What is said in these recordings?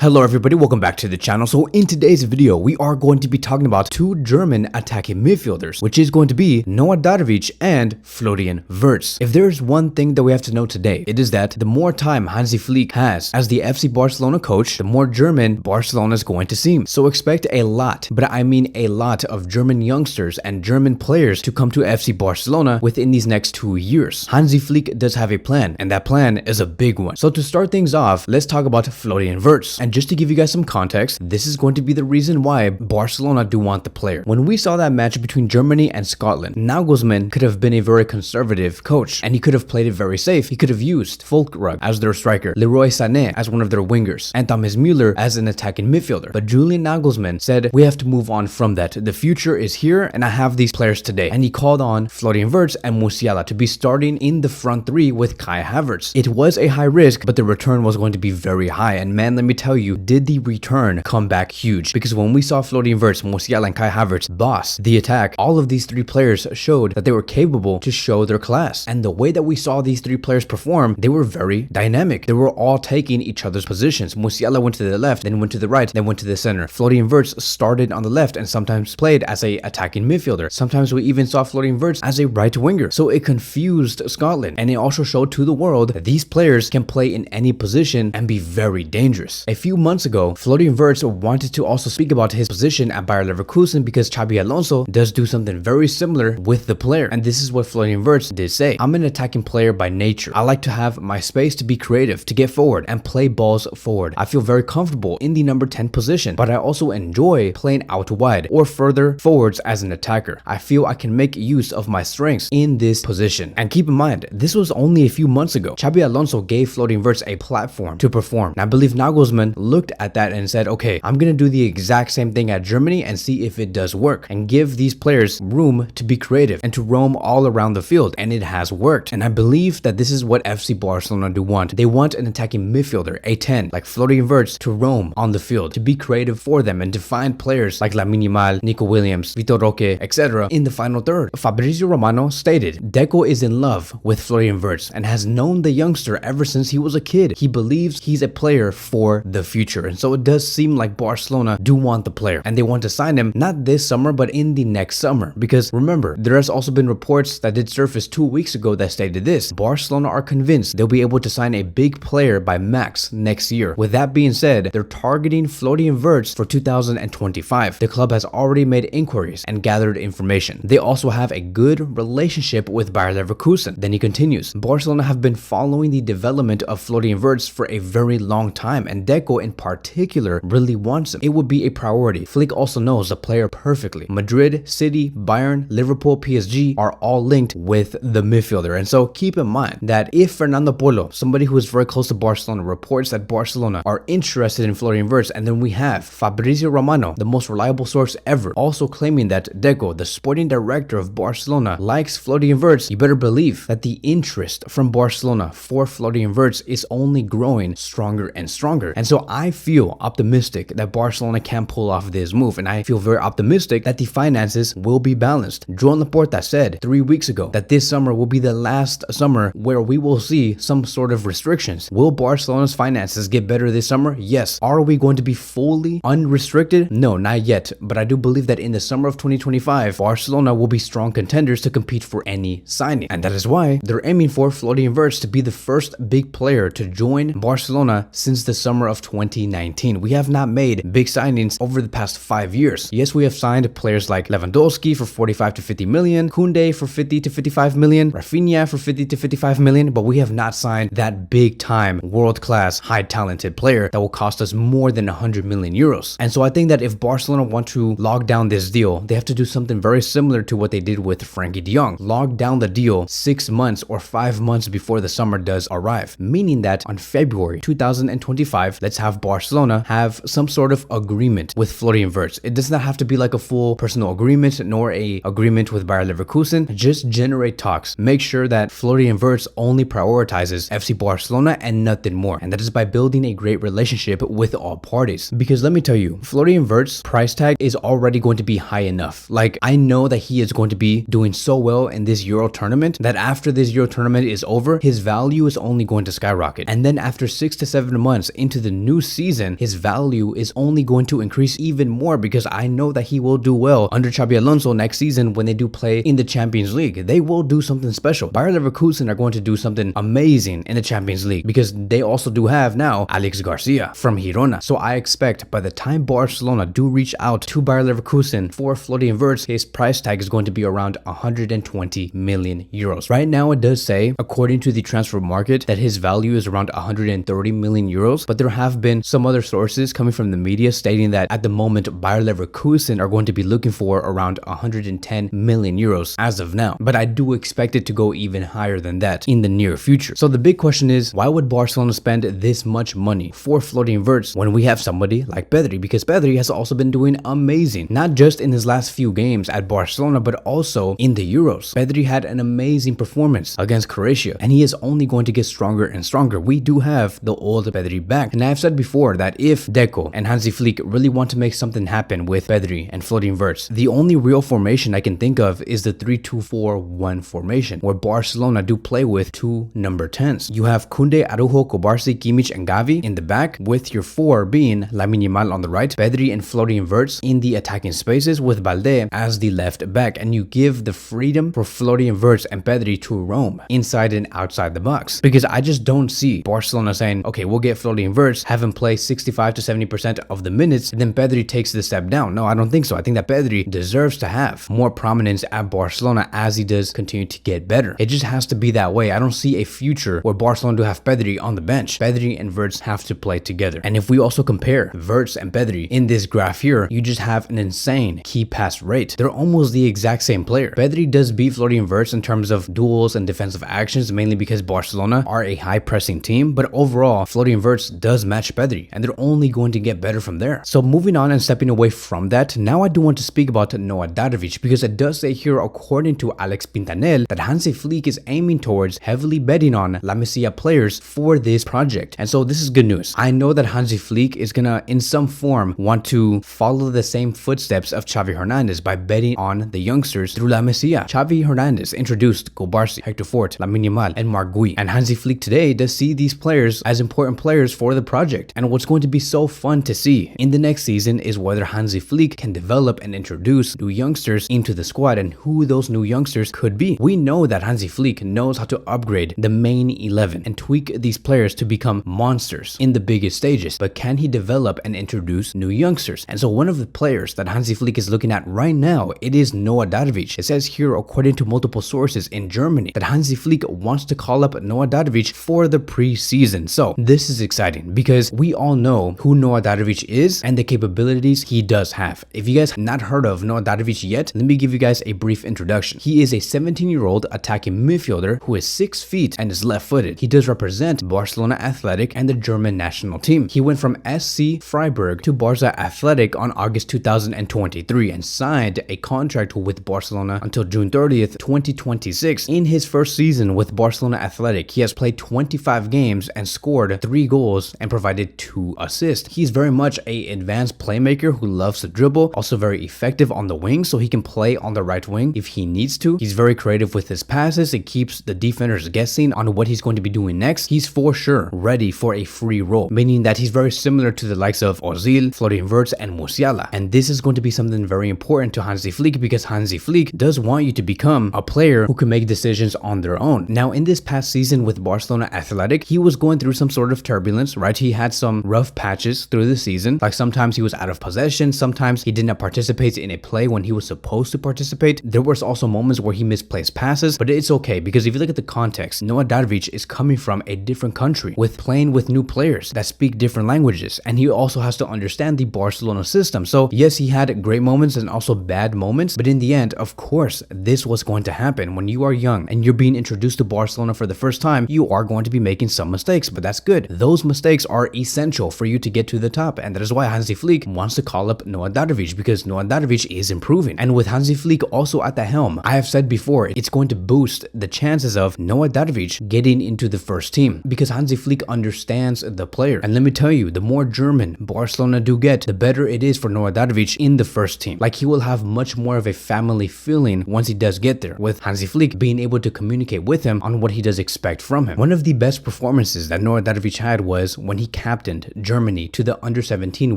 Hello everybody, welcome back to the channel. So in today's video, we are going to be talking about two German attacking midfielders, which is going to be Noah Darvich and Florian Wirtz. If there's one thing that we have to know today, it is that the more time Hansi Flick has as the FC Barcelona coach, the more German Barcelona is going to seem. So expect a lot, but I mean a lot of German youngsters and German players to come to FC Barcelona within these next 2 years. Hansi Flick does have a plan, and that plan is a big one. So to start things off, let's talk about Florian Wirtz. And just to give you guys some context, this is going to be the reason why Barcelona do want the player. When we saw that match between Germany and Scotland, Nagelsmann could have been a very conservative coach, and he could have played it very safe. He could have used Füllkrug as their striker, Leroy Sané as one of their wingers, and Thomas Müller as an attacking midfielder. But Julian Nagelsmann said, we have to move on from that. The future is here, and I have these players today. And he called on Florian Wirtz and Musiala to be starting in the front three with Kai Havertz. It was a high risk, but the return was going to be very high. And man, let me tell you, did the return come back huge? Because when we saw Florian Wirtz, Musiala, and Kai Havertz boss the attack, all of these three players showed that they were capable to show their class. And the way that we saw these three players perform, they were very dynamic. They were all taking each other's positions. Musiala went to the left, then went to the right, then went to the center. Florian Wirtz started on the left and sometimes played as a attacking midfielder. Sometimes we even saw Florian Wirtz as a right winger. So it confused Scotland, and it also showed to the world that these players can play in any position and be very dangerous. A few months ago, Florian Wirtz wanted to also speak about his position at Bayer Leverkusen because Xabi Alonso does do something very similar with the player. And this is what Florian Wirtz did say. I'm an attacking player by nature. I like to have my space to be creative, to get forward and play balls forward. I feel very comfortable in the number 10 position, but I also enjoy playing out wide or further forwards as an attacker. I feel I can make use of my strengths in this position. And keep in mind, this was only a few months ago. Xabi Alonso gave Florian Wirtz a platform to perform. And I believe Nagelsmann looked at that and said, okay, I'm going to do the exact same thing at Germany and see if it does work, and give these players room to be creative and to roam all around the field. And it has worked. And I believe that this is what FC Barcelona do want. They want an attacking midfielder, a 10, like Florian Wirtz, to roam on the field, to be creative for them and to find players like Lamine Yamal, Nico Williams, Vitor Roque, etc. in the final third. Fabrizio Romano stated, Deco is in love with Florian Wirtz and has known the youngster ever since he was a kid. He believes he's a player for the future. And so it does seem like Barcelona do want the player, and they want to sign him not this summer but in the next summer. Because remember, there has also been reports that did surface 2 weeks ago that stated this: Barcelona are convinced they'll be able to sign a big player by max next year. With that being said, they're targeting Florian Wirtz for 2025. The club has already made inquiries and gathered information. They also have a good relationship with Bayer Leverkusen. Then he continues, Barcelona have been following the development of Florian Wirtz for a very long time, and Deco in particular really wants him. It would be a priority. Flick also knows the player perfectly. Madrid, City, Bayern, Liverpool, PSG are all linked with the midfielder. And so keep in mind that if Fernando Polo, somebody who is very close to Barcelona, reports that Barcelona are interested in Florian Wirtz, and then we have Fabrizio Romano, the most reliable source ever, also claiming that Deco, the sporting director of Barcelona, likes Florian Wirtz, you better believe that the interest from Barcelona for Florian Wirtz is only growing stronger and stronger. And so I feel optimistic that Barcelona can pull off this move, and I feel very optimistic that the finances will be balanced. Joan Laporta said 3 weeks ago that this summer will be the last summer where we will see some sort of restrictions. Will Barcelona's finances get better this summer? Yes. Are we going to be fully unrestricted? No, not yet. But I do believe that in the summer of 2025, Barcelona will be strong contenders to compete for any signing. And that is why they're aiming for Florian Wirtz to be the first big player to join Barcelona since the summer of 2019. We have not made big signings over the past 5 years. Yes, we have signed players like Lewandowski for 45 to 50 million, Koundé for 50 to 55 million, Rafinha for 50 to 55 million, but we have not signed that big time, world-class, high-talented player that will cost us more than 100 million euros. And so I think that if Barcelona want to log down this deal, they have to do something very similar to what they did with Frankie de Jong. Log down the deal 6 months or 5 months before the summer does arrive, meaning that on February 2025, let's have Barcelona have some sort of agreement with Florian Wirtz. It does not have to be like a full personal agreement nor a agreement with Bayer Leverkusen. Just generate talks. Make sure that Florian Wirtz only prioritizes FC Barcelona and nothing more. And that is by building a great relationship with all parties. Because let me tell you, Florian Wirtz's price tag is already going to be high enough. Like, I know that he is going to be doing so well in this Euro tournament that after this Euro tournament is over, his value is only going to skyrocket. And then after 6 to 7 months into the new season, his value is only going to increase even more because I know that he will do well under Xabi Alonso next season when they do play in the Champions League. They will do something special. Bayer Leverkusen are going to do something amazing in the Champions League because they also do have now Alex Garcia from Girona. So I expect by the time Barcelona do reach out to Bayer Leverkusen for Florian Wirtz, his price tag is going to be around 120 million euros. Right now it does say, according to the transfer market, that his value is around 130 million euros, but there have been some other sources coming from the media stating that at the moment Bayer Leverkusen are going to be looking for around 110 million euros as of now, but I do expect it to go even higher than that in the near future. So the big question is, why would Barcelona spend this much money for Florian Wirtz when we have somebody like Pedri? Because Pedri has also been doing amazing, not just in his last few games at Barcelona, but also in the Euros. Pedri had an amazing performance against Croatia, and he is only going to get stronger and stronger. We do have the old Pedri back, and I've said before that if Deco and Hansi really want to make something happen with Pedri and Florian Wirtz, the only real formation I can think of is the 3-2-4-1 formation, where Barcelona do play with two number 10s. You have Koundé, Araujo, Kobarsi, Kimmich, and Gavi in the back, with your four being Lamine Yamal on the right, Pedri and Florian Wirtz in the attacking spaces, with Balde as the left back, and you give the freedom for Florian Wirtz and Pedri to roam inside and outside the box. Because I just don't see Barcelona saying, okay, we'll get Florian Wirtz, have him play 65 to 70% of the minutes, and then Pedri takes the step down. No, I don't think so. I think that Pedri deserves to have more prominence at Barcelona as he does continue to get better. It just has to be that way. I don't see a future where Barcelona do have Pedri on the bench. Pedri and Wirtz have to play together. And if we also compare Wirtz and Pedri in this graph here, you just have an insane key pass rate. They're almost the exact same player. Pedri does beat Florian Wirtz in terms of duels and defensive actions, mainly because Barcelona are a high pressing team, but overall Florian Wirtz does match Pedri, and they're only going to get better from there. So moving on and stepping away from that, now I do want to speak about Noah Darvich, because it does say here, according to Alex Pintanel, that Hansi is aiming towards heavily betting on La Masia players for this project. And so this is good news. I know that Hansi is gonna in some form want to follow the same footsteps of Xavi Hernandez by betting on the youngsters through La Masia. Xavi Hernandez introduced Kobarsi, Hector Fort, Lamine Yamal, and Marc Gui, and Hansi today does see these players as important players for the project. And what's going to be so fun to see in the next season is whether Hansi can develop and introduce new youngsters into the squad, and who those new youngsters could be. We know that Hansi knows how to upgrade the main 11 and tweak these players to become monsters in the biggest stages, but can he develop and introduce new youngsters? And so one of the players that Hansi is looking at right now, it is Noah Darvich. It says here, according to multiple sources in Germany, that Hansi wants to call up Noah Darvich for the preseason. So this is exciting because we all know who Noah Darvich is and the capabilities he does have. If you guys have not heard of Noah Darvich yet, let me give you guys a brief introduction. He is a 17-year-old attacking midfielder who is 6 feet and is left-footed. He does represent Barcelona Athletic and the German national team. He went from SC Freiburg to Barca Athletic on August 2023 and signed a contract with Barcelona until June 30th, 2026. In his first season with Barcelona Athletic, he has played 25 games and scored 3 goals and provided 2 assists. He's very much an advanced playmaker who loves to dribble, also very effective on the wing, so he can play on the right wing if he needs to. He's very creative with his passes. It keeps the defenders guessing on what he's going to be doing next. He's for sure ready for a free role, meaning that he's very similar to the likes of Ozil, Florian Wirtz, and Musiala. And this is going to be something very important to Hansi because Hansi does want you to become a player who can make decisions on their own. Now, in this past season with Barcelona Athletic, he was going through some sort of turbulence, right? He had some rough patches through the season. Like sometimes he was out of possession, sometimes he did not participate in a play when he was supposed to participate. There was also moments where he misplaced passes, but it's okay because if you look at the context, Noah Darvich is coming from a different country with playing with new players that speak different languages, and he also has to understand the Barcelona system. So yes, he had great moments and also bad moments, but in the end, of course, this was going to happen. When you are young and you're being introduced to Barcelona for the first time, you are going to be making some mistakes, but that's good. Those mistakes are essential for you to get to the top, and that is why Hansi wants to call up Noah Darvich, because Noah Darvich is improving. And with Hansi also at the helm, I have said before, it's going to boost the chances of Noah Darvich getting into the first team, because Hansi understands the player. And let me tell you, the more German Barcelona do get, the better it is for Noah Darvich in the first team. Like, he will have much more of a family feeling once he does get there, with Hansi being able to communicate with him on what he does expect from him. One of the best performances that Noah Darvich had was when he captained Germany to the Under-17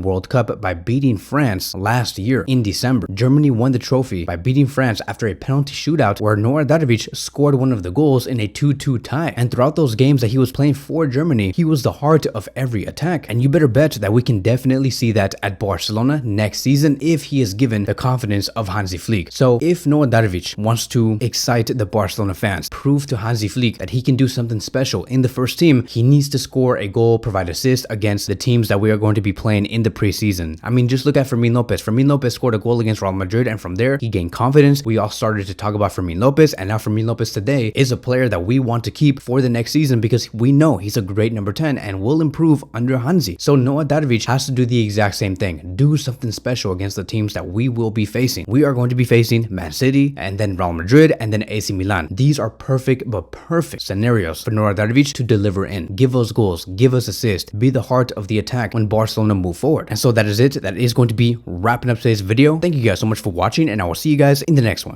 World Cup by beating France last year in December. Germany won the trophy by beating France after a penalty shootout where Darvich scored one of the goals in a 2-2 tie. And throughout those games that he was playing for Germany, he was the heart of every attack. And you better bet that we can definitely see that at Barcelona next season if he is given the confidence of Hansi Flick. So if Darvich wants to excite the Barcelona fans, prove to Hansi Flick that he can do something special in the first team, he needs to score a goal, provide assist against the teams that we are going to be playing in the preseason. I mean, just look at Fermin Lopez. Fermin Lopez scored a goal against Real Madrid, and from there, he gained confidence. We all started to talk about Fermin Lopez, and now Fermin Lopez today is a player that we want to keep for the next season because we know he's a great number 10 and will improve under Hansi. So Darvich has to do the exact same thing. Do something special against the teams that we will be facing. We are going to be facing Man City, and then Real Madrid, and then AC Milan. These are perfect scenarios for Darvich to deliver in. Give us goals, give us assists, be the heart of the attack when Barcelona move forward. And so that is it. That is going to be wrapping up today's video. Thank you guys so much for watching, and I will see you guys in the next one.